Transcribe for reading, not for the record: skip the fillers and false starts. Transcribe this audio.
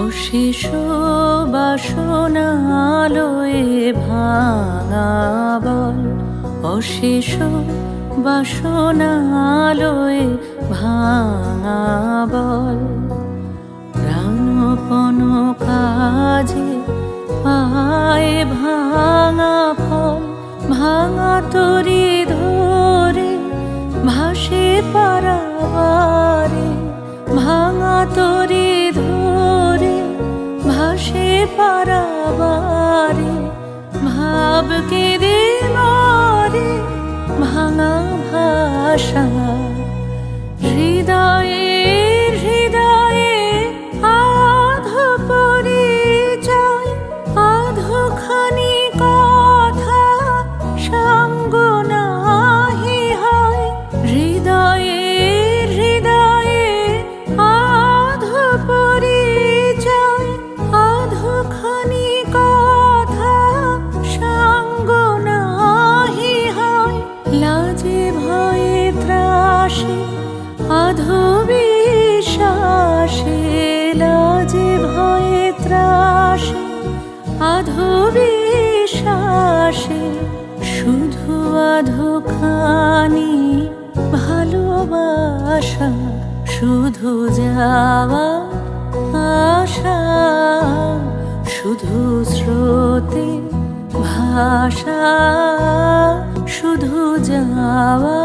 অশেষ বাসনালয়ে ভাঙা বল, অশেষ বাসনালয়ে ভাঙা বল। প্রাণপণ কাজে পায় ভাঙা ফল, ভাঙা তরি ধরে ভাসে পারাবারে, ভাঙা তরি ধরে ভাসে পারাবারে। ভাব কেঁদে মরে ভাঙা ভাষা, হৃদয়ে হৃদয়ে আধো পরিচয়, আধোখানি কথা সঙ্গ নাহি হয়। হৃদয়ে হৃদয়ে আধো পরিচয়, আধোখানি কথা সঙ্গ নাহি হয়। লাজে ভয়ে ত্রাসে আধো বিশ্বাসে, লাজে ভয়ে ত্রাসে আধো বিশ্বাসে। শুধু আধোখানি ভালোবাসা, শুধু যাওয়া আশা, শুধু স্রোতে ভাষা, শুধু যাওয়া